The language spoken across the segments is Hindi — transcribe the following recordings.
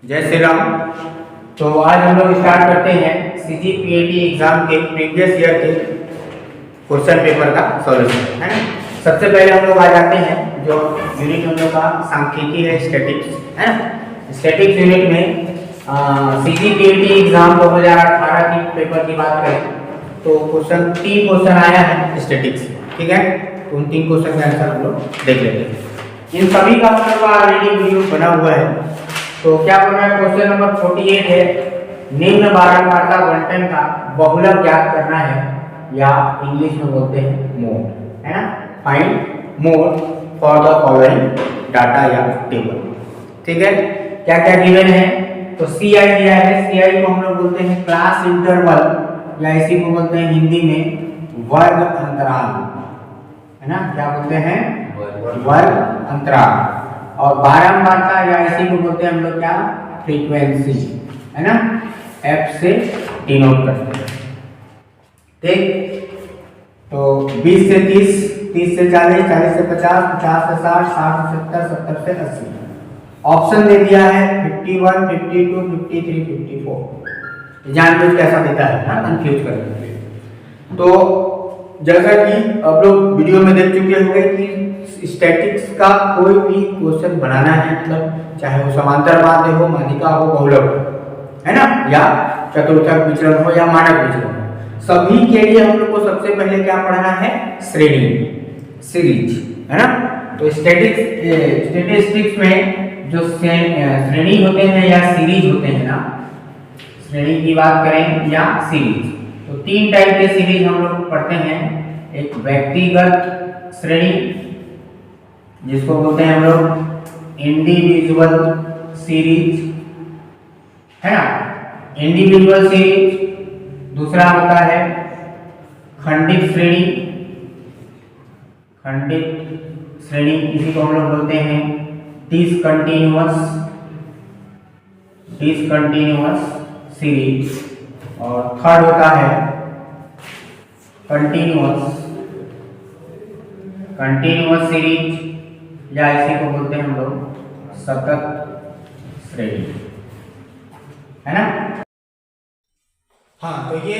जय श्री राम। तो आज हम लोग स्टार्ट करते हैं CGPAT एग्जाम के प्रीवियस ईयर के क्वेश्चन पेपर का सॉल्यूशन, है ना। सबसे पहले हम लोग आ जाते हैं जो यूनिट हम लोग का सांख्यिकी है, स्टैटिक्स, है ना। स्टैटिक्स यूनिट में CGPAT एग्जाम 2018 की पेपर की बात करें तो तीन क्वेश्चन आया है स्टैटिक्स, ठीक है। तो उन तीन क्वेश्चन का आंसर हम लोग देख लेते हैं। इन सभी का हम लोग का ऑलरेडी वीडियो बना हुआ है। तो क्या बोल रहा है, क्वेश्चन नंबर 48 है, निम्न बारंबारता बंटन का बहुलक ज्ञात करना है, या इंग्लिश में बोलते हैं मोड, है ना। Find mode for the following data या टेबल, ठीक है। क्या क्या गिवन है, तो CI दिया है। CI को हम लोग बोलते हैं क्लास इंटरवल, या इसी को बोलते हैं हिंदी में वर्ग अंतराल, है ना। क्या बोलते हैं, वर्ग अंतराल। और बारंबारता या इसी को बोलते हैं हम लोग क्या, फ्रीक्वेंसी, है ना। F से डिनोट करते हैं, ठीक। तो 20 से 30, 30 से 40, 40 से 50, 50 से 60, 60 से 70, 70 से 80। ऑप्शन दे दिया है 51, 52, 53, 54। जानबूझ कैसा देता है ना, कंफ्यूज करने के लिए। तो जैसा कि आप लोग वीडियो में देख चुके होंगे कि स्टैटिक्स का कोई भी क्वेश्चन बनाना है, मतलब चाहे वो समांतर माध्य हो, माध्यिका हो, बहुलक हो, है ना, या चतुर्थक विचलन हो या मानक विचलन हो, सभी के लिए हम लोग को सबसे पहले क्या पढ़ना है, श्रेणी, सीरीज, है ना। तो स्टैटिस्टिक्स में जो श्रेणी होते हैं या सीरीज होते हैं ना, श्रेणी की बात करें या सीरीज, तो तीन टाइप के सीरीज हम लोग पढ़ते हैं। एक व्यक्तिगत श्रेणी जिसको बोलते हैं हम लोग इंडिविजुअल सीरीज, है ना, इंडिविजुअल सीरीज। दूसरा होता है खंडित श्रेणी, खंडित श्रेणी इसी को हम लोग बोलते हैं डिसकंटिन्यूअस सीरीज। और थर्ड होता है कंटिन्यूअस सीरीज, या इसी को बोलते हैं हम लोग सतत श्रेणी, है ना। हाँ, तो ये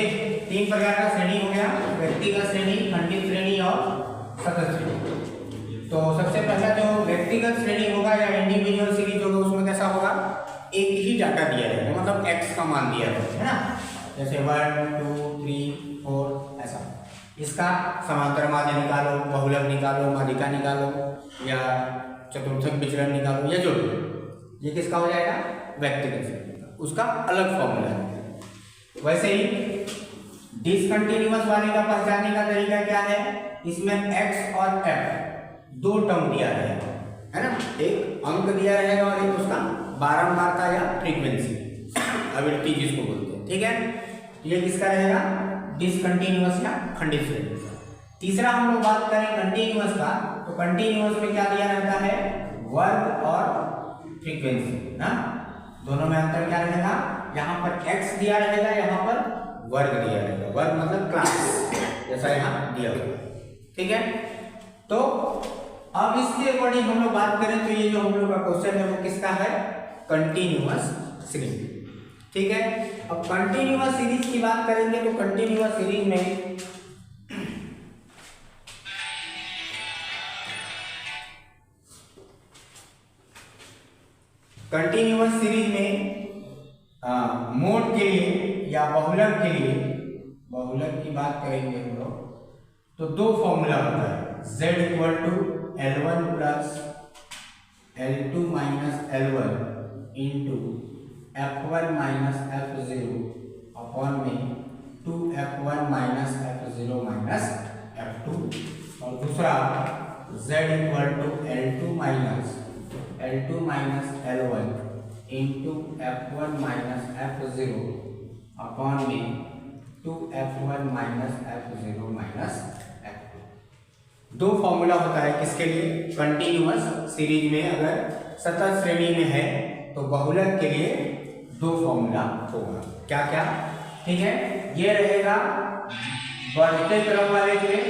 तीन प्रकार का श्रेणी हो गया, व्यक्तिगत श्रेणी, खंडित श्रेणी और सतत श्रेणी। तो सबसे पहला जो व्यक्तिगत श्रेणी होगा या इंडिविजुअल सीरीज होगा, उसमें कैसा होगा, एक ही डाटा दिया जाएगा, मतलब x का मान दिया जाएगा, है ना। जैसे 1, 2, 3, 4 ऐसा। इसका समांतर माध्य निकालो, बहुलक निकालो, माध्यिका निकालो, या चतुर्थक विचलन निकालो, या जो ये किसका हो जाएगा, व्यक्तिगत श्रेणी का, उसका अलग फॉर्मूला है। वैसे ही डिसकंटिन्यूअस वाले का पहचानने का तरीका क्या है, इसमें x और f दो टर्म दिया रहेगा, है ना। एक अंक दिया रहेगा और एक उसका बारंबारता या फ्रीक्वेंसी, आवृत्ति जिसको बोलते हैं, ठीक है। ये किसका रहेगा, डिसकंटिन्यूअस या खंडित श्रेणी का। तीसरा हम लोग बात करें कंटिन्यूअस का, तो कंटिन्यूअस में क्या दिया रहता है, वर्ग और फ्रीक्वेंसी ना, दोनों में अंतर क्या रहेगा, यहाँ पर x दिया रहेगा, यहाँ पर वर्ग दिया रहेगा। वर्ग मतलब क्लास, जैसा यहाँ दिया हुआ, ठीक है। तो अब इसके अकॉर्डिंग हम लोग बात करें तो ये जो हम लोग का क्वेश्चन है वो किसका है, कंटिन्यूअस सीरीज, ठीक है। अब कंटिन्यूअस सीरीज की बात करेंगे तो कंटिन्यूअस सीरीज में मोड के लिए या बहुलक के लिए, बहुलक की बात करेंगे हम लोग तो दो फॉर्मूला होता है, z = L1 + L2 - L1 into F1 - F0 upon में 2F1 - F0 - F2। और दूसरा z = L2 - L1 into F1 - F0 upon में 2F1 - F0 - F2। दो फॉर्मूला होता है किसके लिए, कंटिन्यूअस सीरीज में। अगर सतत श्रेणी में है तो बहुलक के लिए दो फॉर्मूला होगा, क्या क्या, ठीक है। ये रहेगा बढ़ते क्रम वाले के लिए,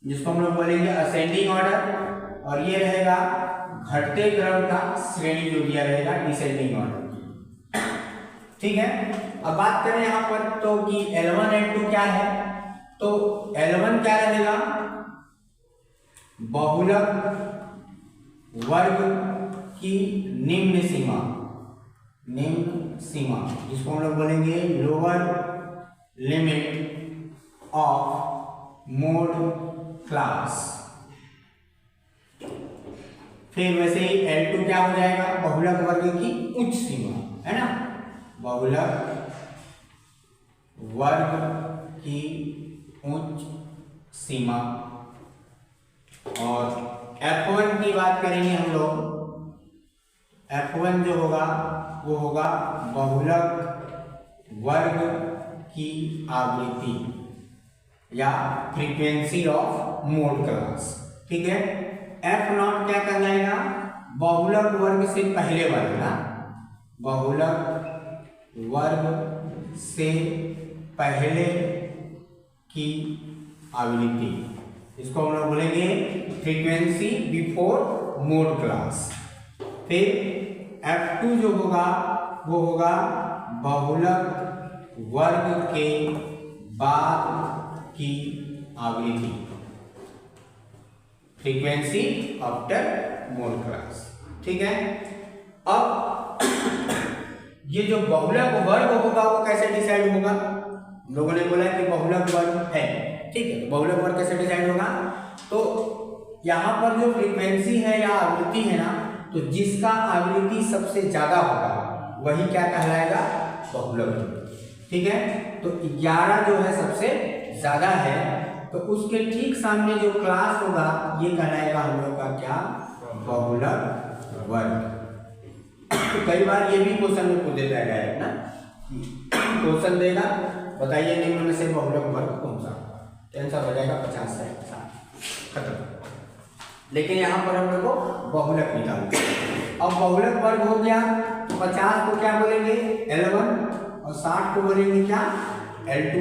जिसको हम लोग बोलेंगे असेंडिंग ऑर्डर, और ये रहेगा घटते क्रम का श्रेणी जो दिया रहेगा डिसेंडिंग ऑर्डर। ठीक है, अब बात करें यहाँ पर तो कि L1 L2 क्या है, तो L1 क्या रहेगा, बहुलक वर्ग की निम्न सीमा, जिसको हम लोग बोलेंगे lower limit of mode class. फिर वैसे ही L2 क्या हो जाएगा, बहुलक वर्ग की उच्च सीमा, है ना, बहुलक वर्ग की उच्च सीमा। और F1 की बात करेंगे हम लोग, F1 जो होगा वो होगा बहुलक वर्ग की आवृत्ति या फ्रीक्वेंसी ऑफ मोड क्लास। ठीक है, F0 क्या कहलाएगा, बहुलक वर्ग से पहले वाला ना, बहुलक वर्ग से पहले की आवृत्ति, इसको हम लोग बोलेंगे फ्रीक्वेंसी बिफोर मोड क्लास। फिर F2 जो होगा वो होगा बहुलक वर्ग के बाद की आवृत्ति, फ्रीक्वेंसी आफ्टर मोड क्लास। ठीक है, अब ये जो बहुलक वर्ग होगा वो कैसे डिसाइड होगा, लोगों ने बोला कि बहुलक वर्ग है, ठीक है, तो बहुलक वर्ग कैसे डिसाइड होगा, तो यहाँ पर जो फ्रीक्वेंसी है या आवृत्ति है ना, तो जिसका आवृत्ति सबसे ज्यादा होगा वही क्या कहलाएगा, बहुलक। ठीक है, तो 11 जो है सबसे ज्यादा है, तो उसके ठीक सामने जो क्लास होगा ये कहलाएगा हम लोग का क्या, बहुलक वर्ग। तो कई बार ये भी क्वेश्चन में पूछ देता है ना, क्वेश्चन देगा बताइए निम्न में से बहुलक वर्ग कौन सा, आंसर हो जाएगा 50 से 60 खत्म। लेकिन यहाँ पर हम लोग को बहुलक निकालते हैं। अब बहुलक वर्ग हो गया, 50 को क्या बोलेंगे L1 और 60 को बोलेंगे क्या, L2।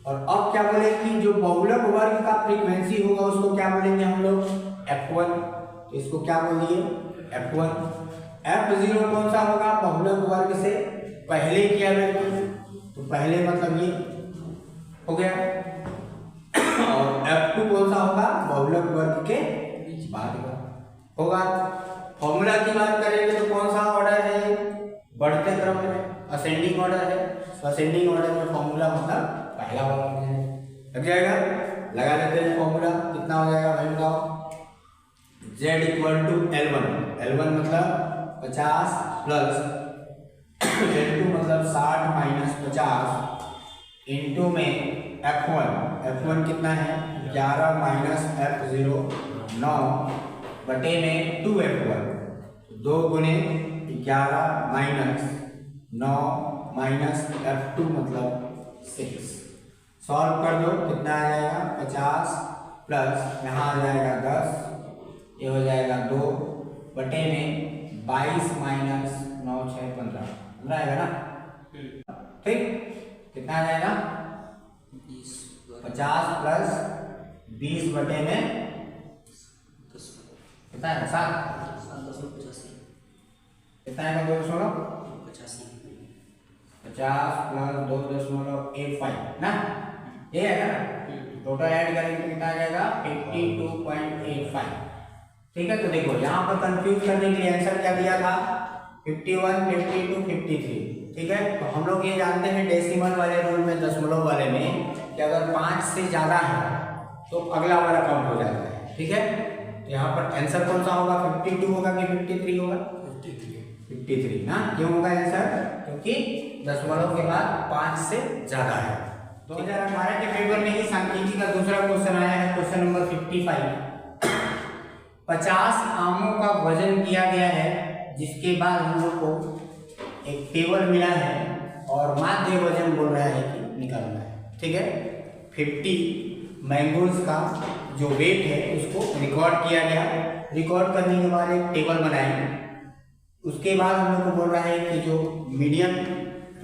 और अब क्या बोले कि जो बहुलक वर्ग का फ्रीक्वेंसी होगा उसको क्या बोलेंगे हम लोग, F1। तो इसको क्या बोलिए, F1। F0 कौन सा होगा, बहुलक वर्ग से पहले की आवृत्ति, तो पहले मतलब ये हो गया। और F2 कौन सा होगा, बहुलक वर्ग के बाद होगा। फॉर्मूला की बात करेंगे तो कौन सा ऑर्डर है, बढ़ते क्रम में असेंडिंग ऑर्डर है, तो असेंडिंग ऑर्डर में फॉर्मूला मतलब पहला वाला लग जाएगा, लगा देते हैं फॉर्मूला, कितना हो जाएगा भाई बताओ, Z इक्वल टू L1 मतलब 50 प्लस L2 मतलब 60 माइनस 50 इंटू में F1 कितना है 11 माइनस F0 9 बटे में 2F1, 2 गुने 11 माइनस 9 माइनस F2 मतलब 6। सॉल्व कर दो, कितना आ जाएगा 50 प्लस यहाँ आ जाएगा 10, ये हो जाएगा 2 बटे में 22 माइनस 9 6 15 आएगा ना, ठीक, कितना आ जाएगा 50 प्लस 20 बटे में कितना है 7 कितना है 2.85 प्लस 2.85 ना, ये है ना, टोटल ऐड करेंगे तो कितना आ जाएगा 52.85। ठीक है, तो देखो यहाँ पर कंफ्यूज करने के लिए आंसर क्या दिया था 51, 52, 53। ठीक है, तो हम लोग ये जानते हैं डेसिमल वाले रूल में, दशमलव वाले में, कि अगर 5 से ज्यादा है तो अगला वाला काउंट हो जाता है। ठीक है, तो यहाँ पर आंसर कौन सा होगा, 52 होगा कि 53 होगा, 53 ना, क्यों होगा आंसर, क्योंकि दशमलव के बाद 5 से ज्यादा है। 2018 के पेपर में ही सांख्यिकी का दूसरा क्वेश्चन आया है, क्वेश्चन नंबर 55। 50 आमों का वजन किया गया है, जिसके बाद हम लोग को एक टेबल मिला है और माध्य वजन बोल रहा है कि निकालना है। ठीक है, 50 मैंगोज का जो वेट है उसको रिकॉर्ड किया गया, रिकॉर्ड करने के बाद एक टेबल बनाई, उसके बाद हम लोग को बोल रहा है कि जो मीडियम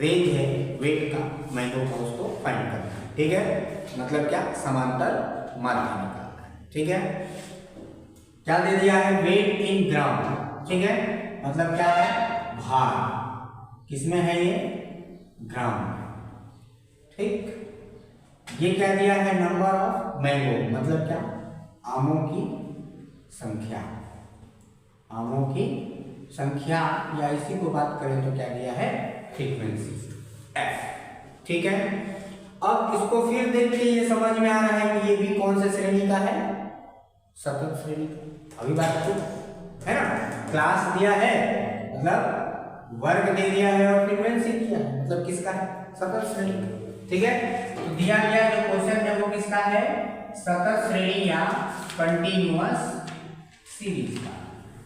रेंज है वेट का मैंगो का उसको फाइंड करना है। ठीक है, मतलब क्या, समांतर माध्य निकालना है। ठीक है, क्या दे दिया है, वेट इन ग्राम, ठीक है, मतलब क्या है, भार, किसमें है ये, ग्राम, ठीक। ये क्या दिया है, नंबर ऑफ मैंगो, मतलब क्या, आमों की संख्या, आमों की संख्या, या इसी को बात करें तो क्या दिया है, फ्रीक्वेंसी, एफ, ठीक है। अब इसको फिर देखते हैं, ये समझ में आ रहा है कि ये भी कौन से श्रेणी का है, सतत श्रेणी का, अभी बात है ना, क्लास दिया है मतलब वर्ग दे दिया है और फ्रीक्वेंसी दिया है, मतलब किसका है, सतत श्रेणी का, ठीक है। तो दिया गया जो क्वेश्चन है वो किसका है, सतत श्रेणी या कंटीन्यूअस सीरीज का।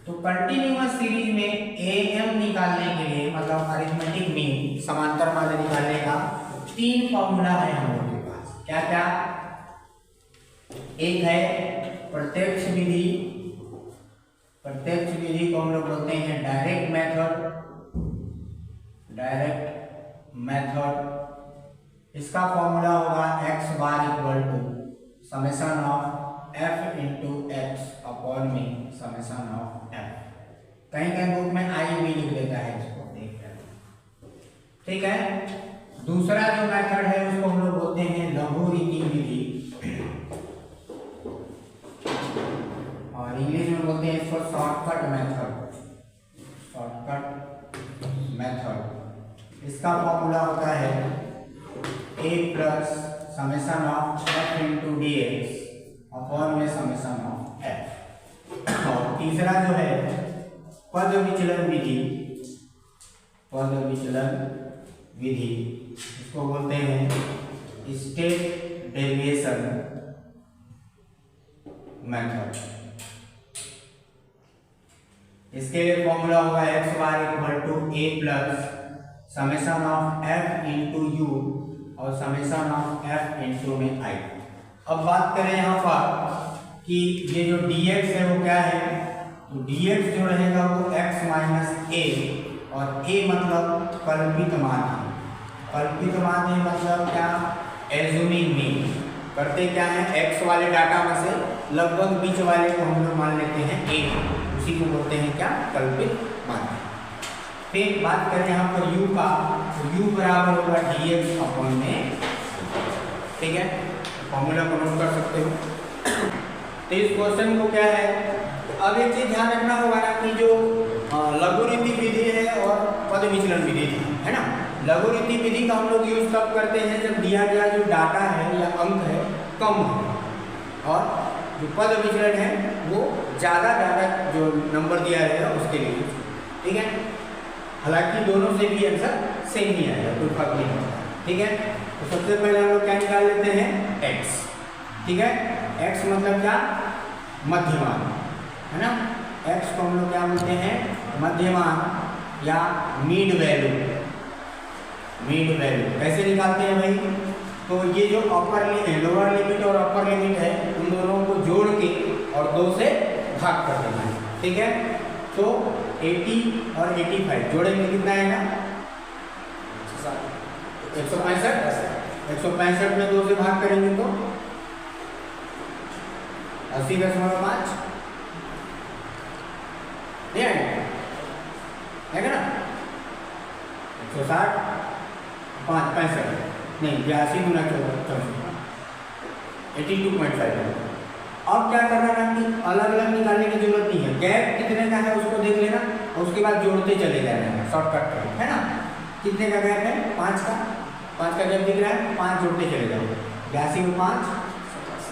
तो कंटीन्यूअस सीरीज में AM निकालने के लिए, मतलब अरिथमेटिक मीन, समांतर माध्य निकालने का 3 फॉर्मूला है हम लोग के पास। क्या क्या, एक है प्रत्यक्ष विधि, प्रत्यक्ष विधि को हम लोग बोलते हैं डायरेक्ट मेथड, डायरेक्ट मेथड। इसका फॉर्मूला होगा x bar equal to summation of f into x upon में समेशन ऑफ f। कहीं कहीं बुक में i भी लिख देता है, इसको देख लें, ठीक है। दूसरा जो मेथड है उसको हम लोग बोलते हैं लघुरीति विधि, और इंग्लिश में बोलते हैं इसको शॉर्टकट मेथड, शॉर्टकट मेथड। इसका फॉर्मूला होता है a plus summation of f into D x upon में समेशन ऑफ f। और तीसरा जो है पद विचलन विधि, पद विचलन विधि, इसको बोलते हैं स्टेप डेविएशन मेथड। इसके लिए फॉर्मूला होगा x bar equal to a plus summation of f into u और समेशन ऑफ f इंटू में i। अब बात करें यहाँ पर कि ये जो dx है वो क्या है, तो dx जो रहेगा वो x माइनस a, और a मतलब कल्पित मान है, कल्पित मान है मतलब क्या, एज्यूमिंग मीन, करते क्या है, x वाले डाटा में से लगभग बीच वाले को हम लोग मान लेते हैं a, उसी को बोलते हैं क्या, कल्पित मान। फिर बात करें यहाँ पर u का, तो u बराबर होगा dx अपॉन में, ठीक है, फॉर्मूला को नोट कर सकते हो। तो इस क्वेश्चन को क्या है, अब एक चीज ध्यान रखना होगा ना कि जो लघुरीति विधि है और पद विचलन विधि है ना, लघुरीति विधि का हम लोग यूज कब करते हैं, जब दिया गया जो डाटा है या अंक है कम है, और जो पद विचलन है वो ज़्यादा डाटा जो नंबर दिया रहेगा उसके लिए, ठीक है। हालांकि दोनों से भी आंसर सेम ही आएगा, कोई फर्क नहीं होता, ठीक है। तो सबसे पहले हम लोग क्या निकाल लेते हैं, x, ठीक है। x मतलब क्या, मध्यमान, है ना, x को हम लोग क्या बोलते हैं, मध्यमान या मीड वैल्यू, मीड वैल्यू। कैसे निकालते हैं भाई, तो ये जो अपर लोअर लिमिट और अपर लिमिट है उन दोनों को जोड़ के और 2 से भाग कर देना है, ठीक है। तो 80 और 85 जोड़ेंगे कितना आएगा, 165, 165 में 2 से भाग करेंगे तो 80.5 नहीं आएगा ना, 160, 65 नहीं, 82 गुना 82.5। अब क्या करना है कि अलग अलग निकालने की जरूरत नहीं है, गैप कितने का है उसको देख लेना और उसके बाद जोड़ते चले जाना है, शॉर्टकट है ना। कितने का गैप है, 5 का, 5 का गैप दिख रहा है, 5 जोड़ते चले जाओ, 82 में 5,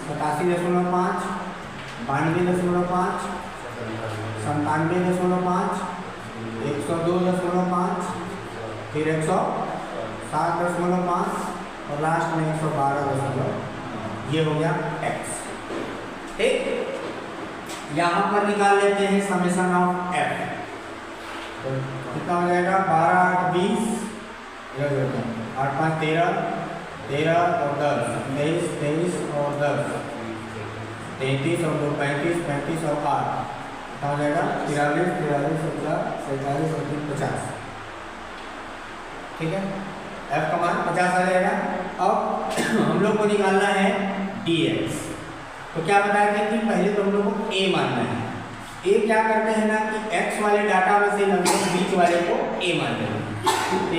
87.5, 92.5, 97.5, 102.5, फिर 107.5 और लास्ट में 112, ये हो गया x, ठीक। यहाँ पर निकाल लेते हैं समेशन ऑफ f, तो कितना हो जाएगा, 12, 8, 20, 8, 5, 13, 13 और 10, 23, 23 और 10, 33 और 2, 35, 35 और 8, कितना हो जाएगा, 43, 43, 47 और 3, 50, ठीक है। f का मान 50 आ जाएगा। अब हम लोग को निकालना है dx, तो क्या बताया था कि पहले तो हम लोग को a मानना है, ये क्या करते हैं ना कि x वाले डाटा में से लगभग बीच वाले को a मान लेंगे।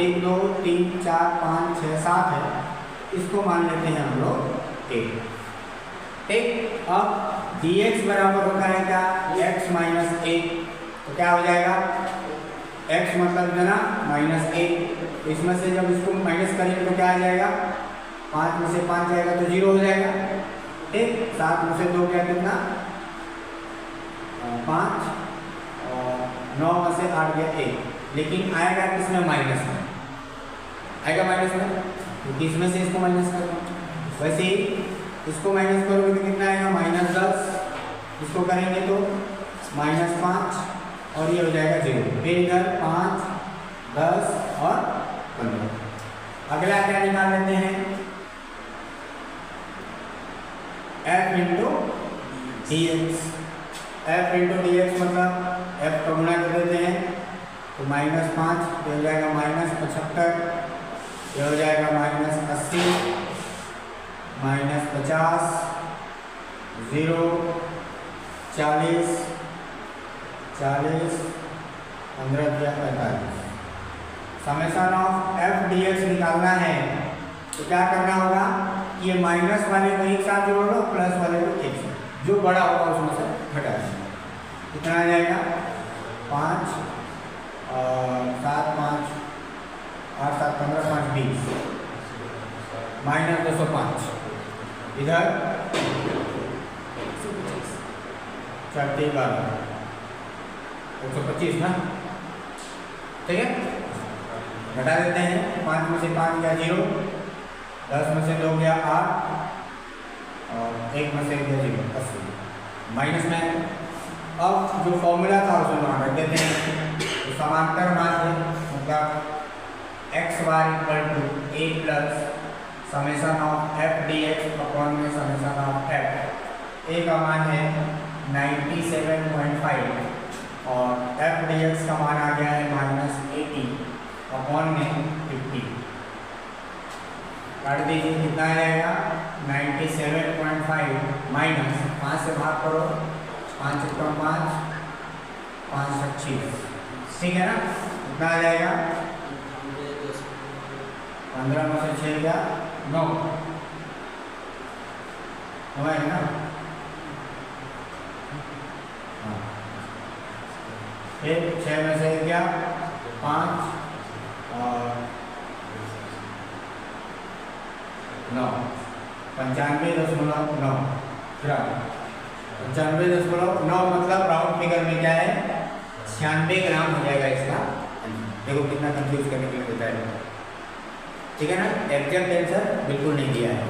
1 2 3 4 5 6 7 है, इसको मान लेते हैं हम लोग a। ठीक, अब dx बराबर होता है क्या, x माइनस a। तो क्या हो जाएगा, x मतलब जो ना माइनस a, इसमें से जब इसको माइनस करेंगे तो क्या आ जाएगा, 5 में से 5 जाएगा तो 0 हो जाएगा। ठीक, 7 में से 2 क्या, कितना 5, और 9 में से 8 गया 1, लेकिन आएगा किसमें, माइनस में आएगा, माइनस में, क्योंकि इसमें से इसको माइनस करो। वैसे ही इसको माइनस करोगे तो कितना आएगा, माइनस 10, इसको करेंगे तो माइनस 5, और ये हो जाएगा 0। फिर इधर 5 10 और 15। अगला क्या निकाल लेते हैं, f into D x. f into D x मतलब f का गुणा कर देते हैं तो माइनस 5, ये हो जाएगा माइनस 75, ये हो जाएगा माइनस 80, माइनस 50, 0, 40, 40, 15 दिया 45। समेशन ऑफ f dx निकालना है तो क्या करना होगा, ये माइनस वाले को एक साथ जोड़ लो, प्लस वाले को एक साथ, जो बड़ा होगा उसमें से घटा देना। कितना आ जाएगा, 5 और 7 5 8 7 15 5 20, माइनस 205, इधर 4 12 125 ना। ठीक है, घटा देते हैं, 5 में से 5 गया 0, 10 में से 2 गया 8, और 1 में से गया 0, 80, माइनस में। अब जो फॉर्मूला था उसमें वहाँ रख देते हैं, तो समांतर माध्य मतलब x y equal to a plus summation of f d x upon में समेशन ऑफ एफ। ए का मान है 97.5 और एफ डी एक्स का मान आ गया है माइनस 80 अपॉन में 50। काट दीजिए, कितना आ जाएगा, 97.5 माइनस 5 से भाग करो, 5 × 5 5 25, ठीक है ना। कितना आ जाएगा, 15 में से 6 गया 9, हुआ है ना। फिर 6 में से गया 5 और 9, 95.9 ग्राम। 95.9 मतलब राउंड फिगर में क्या है, 96 ग्राम हो जाएगा इसका। देखो कितना कंफ्यूज करने के लिए होता है, ठीक है ना। एग्जैक्ट आंसर बिल्कुल नहीं दिया है,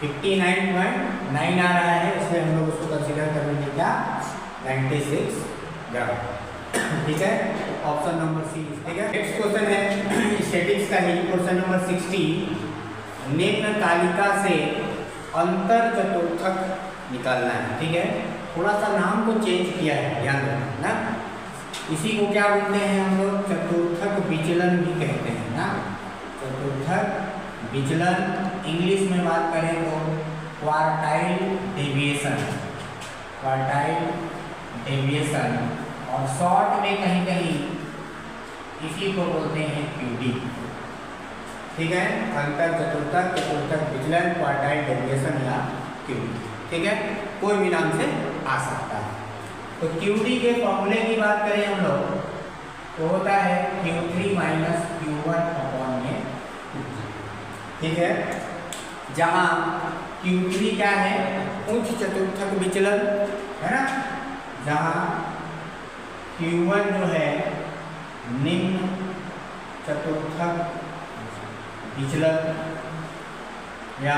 59.9 आ रहा है, इसलिए हम लोग उसको कंसीडर कर लेंगे क्या, 96 ग्राम। ठीक है, ऑप्शन नंबर सी। ठीक है, नेक्स्ट क्वेश्चन है स्टैटिक्स का ही, क्वेश्चन नंबर 60। निम्न तालिका से अंतर चतुर्थक निकालना है। ठीक है, थोड़ा सा नाम को चेंज किया है, ध्यान रखना ना। इसी को क्या बोलते हैं हम लोग, चतुर्थक विचलन भी कहते हैं ना। चतुर्थक विचलन इंग्लिश में बात करें तो क्वार्टाइल डेविएशन, क्वार्टाइल डेविएशन, और शॉर्ट में कहीं कहीं इसी को बोलते हैं क्यूडी। ठीक है, अंतर चतुर्थक, चतुर्थक विचलन, क्वार्टाइल डेविएशन या क्यूडी। ठीक है, कोई भी नाम से आ सकता है। तो क्यूडी के फॉर्मूले की बात करें हम लोग तो होता है Q3 माइनस Q1 अपॉन में। ठीक है, जहाँ Q3 क्या है, उच्च चतुर्थक विचलन है ना, जहाँ Q1 जो है निम्न चतुर्थक विचलन या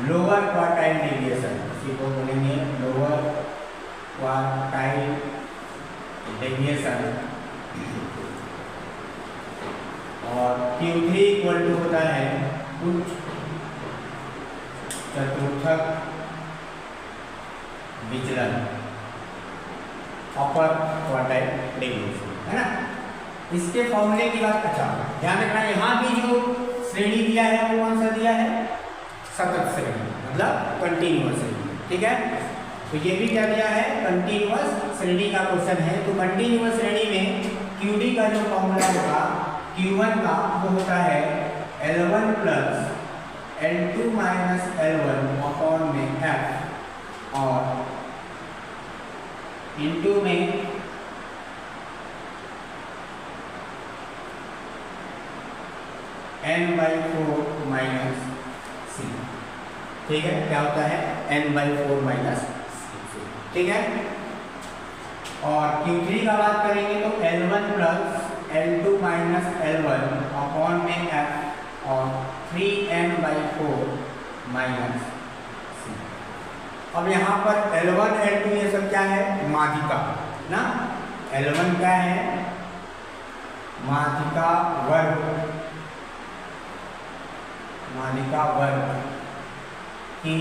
लोअर क्वार्टाइल डेविएशन, इसी को बोलेंगे लोअर क्वार्टाइल डेविएशन, और Q3 इक्वल टू होता है उच्च चतुर्थक विचलन, अपर क्वार्टाइल डेविएशन, है ना। इसके फॉर्मूले की बात, अच्छा ध्यान रखना, यहाँ भी जो श्रेणी दिया है वो कौन सा दिया है, सतत श्रेणी, मतलब कंटिन्यूअस श्रेणी। ठीक है, तो ये भी क्या दिया है, कंटीन्यूअस श्रेणी का क्वेश्चन है। तो कंटीन्यूअस श्रेणी में QD का जो फॉर्मूला होगा Q1 का वो होता है L1 plus L2 minus L1 upon में F और इनटू में n/4 माइनस C। ठीक है, क्या होता है n/4 माइनस C। ठीक है, और Q3 का बात करेंगे तो L1 plus L2 minus L1 upon में F और 3n/4 माइनस C। अब यहाँ पर L1 L2 ये सब क्या है, माध्यिका ना। L1 क्या है, माध्यिका वर्ग, माध्यिका वर्ग की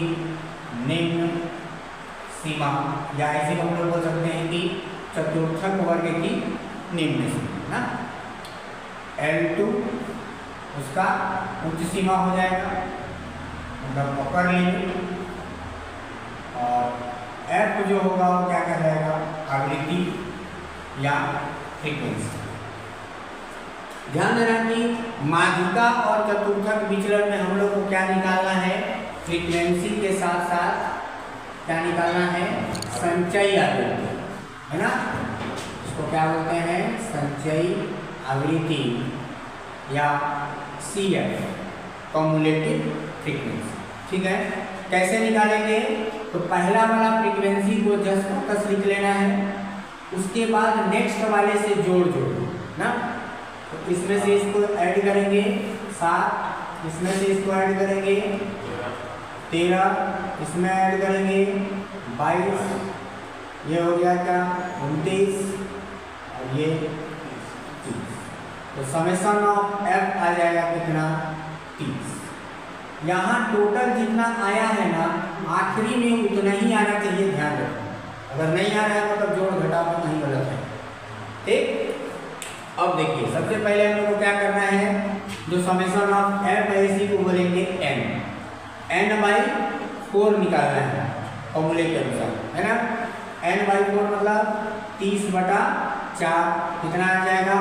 निम्न सीमा, या ऐसे हम लोग बोल सकते हैं कि चतुर्थक वर्ग की निम्न सीमा ना। L2 उसका उच्च सीमा हो जाएगा, मतलब अपर लिमिट, और F जो होगा वो क्या कहलाएगा, आवृत्ति या फ्रीक्वेंसी। ध्यान देना कि माध्यिका और चतुर्थक विचलन में हम लोग को क्या निकालना है, फ्रीक्वेंसी के साथ साथ क्या निकालना है, संचयी आवृत्ति, है ना। इसको क्या बोलते हैं, संचयी आवृत्ति या CF, कम्युलेटिव फ्रीक्वेंसी। ठीक है, कैसे निकालेंगे, तो पहला वाला फ्रीक्वेंसी को जस्ट तक लिख लेना है, उसके बाद नेक्स्ट वाले से जोड़ ना। तो इसमें से इसको ऐड करेंगे 7, इसमें से इसको ऐड करेंगे 13, इसमें ऐड करेंगे 22, ये हो गया क्या 29, और ये 30। तो समेशन ऑफ F आ जाएगा कितना, 30। यहाँ टोटल जितना आया है ना, आखिरी में उतना ही आना चाहिए, ध्यान रखो। अगर नहीं आ रहा है मतलब जोड़ घटा में कहीं गलत है। ठीक, अब देखिए सबसे पहले हम लोग को क्या करना है, जो समेशन ऑफ F है इसी को बोलेंगे n/4 निकालना है फॉर्मूले के अनुसार, है ना। n/4 मतलब 30/4, कितना आ जाएगा,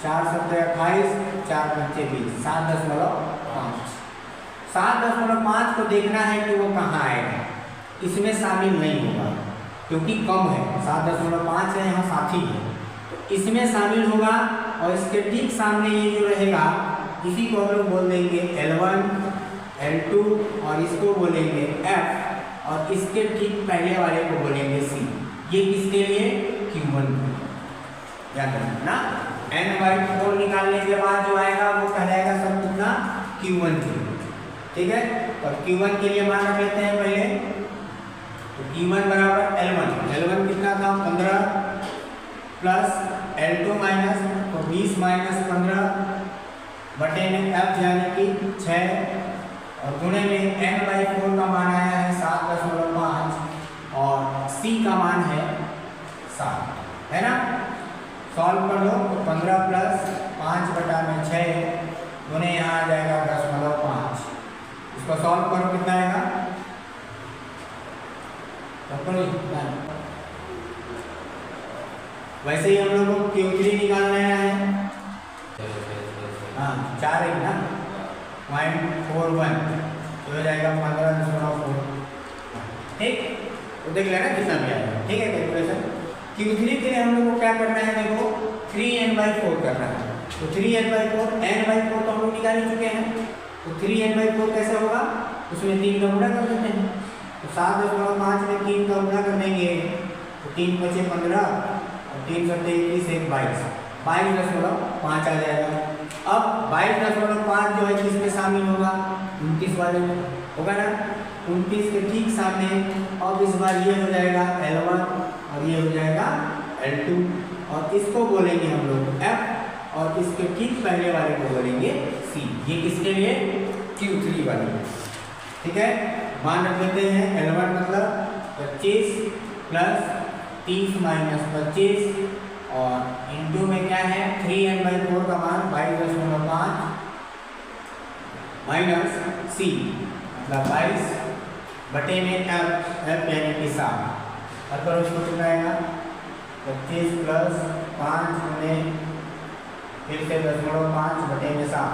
4 7 28, 4 5 20, 7.5। 7.5 को देखना है कि वो कहाँ आएगा, इसमें शामिल नहीं होगा क्योंकि कम है, 7.5 है, यहाँ साथी है, तो इसमें शामिल होगा। और इसके ठीक सामने ये जो रहेगा इसी को हम लोग बोल देंगे L1 L2, और इसको बोलेंगे F, और इसके ठीक पहले वाले को बोलेंगे C। ये किसके लिए, Q1 याद रखना ना। n/4 निकालने के बाद जो आएगा वो कहलाएगा सब कितना, Q1 के लिए। ठीक है, तो Q1 के लिए मान रख लेते हैं पहले, तो Q1 बराबर L1 कितना था 15 प्लस L2 माइनस, तो 20 माइनस 15 बटे में F यानी कि 6, और गुणे में n/4 का मान आया है 7.5 और C का मान है 7, है ना। सॉल्व कर लो तो 15 प्लस 5 बटा में 6 गुणे यहाँ आ जाएगा 10.5। इसको सॉल्व करो कितना आएगा, वैसे ही हम लोग को Q3 निकालना है, हाँ 4 है ना, 0.41 तो हो जाएगा 15.4। ठीक, तो देख लेना कितना भी आएगा। ठीक है, कैलकुलेशन Q3 के लिए हम लोग को क्या करना है, देखो 3n/4 करना है। तो 3n/4, n/4 तो हम लोग निकाल ही चुके हैं, तो 3n/4 कैसे होगा, उसमें 3 का गुणा कर देते हैं। तो 7.5 में 3 का गुणा कर देंगे तो 3 × 5 = 15 और 3 × 7 = 21, 22.5 आ जाएगा। अब 22.5 जो है किसमें शामिल होगा, 29 वाले में होगा ना। 29 के ठीक सामने अब इस बार ये हो जाएगा L1 और ये हो जाएगा L2, और इसको बोलेंगे हम लोग F, और इसके ठीक पहले वाले को बोलेंगे C। ये किसके लिए, Q3 वाले। ठीक है, मान रख लेते हैं L1 मतलब 25 प्लस 30 माइनस 25, और इनटू में क्या है 3n/4 का मान 22.5 माइनस C मतलब 22 बटे में एफ यानी कि 7 और पर उसको कितना आएगा 25 प्लस 5 में फिर से 10.5 बटे में 7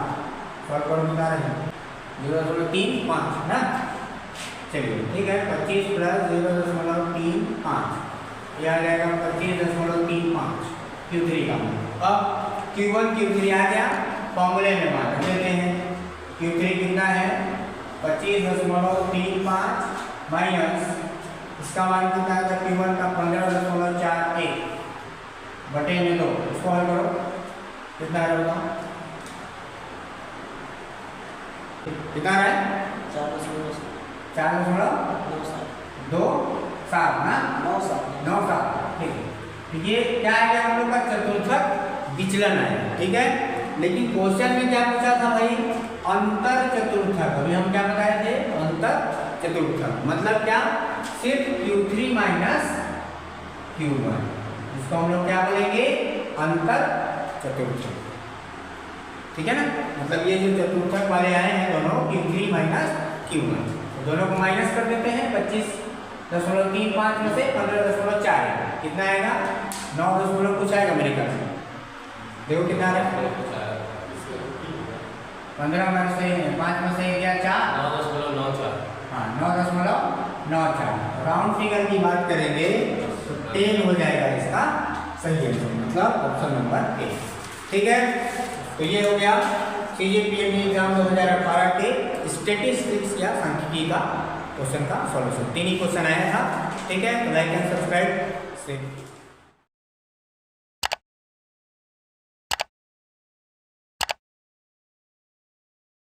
सॉल्व करो कितना रहेगा 0.35 ना। चलिए ठीक है 25 प्लस 0.35 यह आ जाएगा 25.35 Q3 का। अब Q1 Q3 आ गया फॉर्मूले में मान देते हैं Q3 कितना है 25.35 माइनस इसका मान कितना है Q1 का 15.41 बटे में 2 इसको हल करो कितना रहेगा कितना है 4.27 ना 9.7 ठीक है। तो ये क्या है हम लोग का चतुर्थक विचलन है ठीक है। लेकिन क्वेश्चन में क्या पूछा था भाई अंतर चतुर्थक। अभी हम क्या बताए थे अंतर चतुर्थक मतलब क्या सिर्फ Q3 माइनस Q1 इसको हम लोग क्या बोलेंगे अंतर चतुर्थक ठीक है ना। मतलब ये जो चतुर्थक वाले आए हैं दोनों Q3 माइनस Q1 तो दोनों को माइनस कर देते हैं 25.35 में से 15.4 कितना आएगा 9 कुछ आएगा मेरे ख्याल से देखो कितना आ रहा है 15 में से 5 में से गया 4 9.94 हाँ 9.94 राउंड फिगर की बात करेंगे तो 10 हो जाएगा इसका सही आंसर मतलब ऑप्शन नंबर ए ठीक है। तो ये हो गया CGPME एग्जाम 2018 के स्टैटिस्टिक्स या सांख्यिकी का क्वेश्चन का सॉल्यूशन 3 ही क्वेश्चन आया था ठीक है। तो लाइक एंड सब्सक्राइब से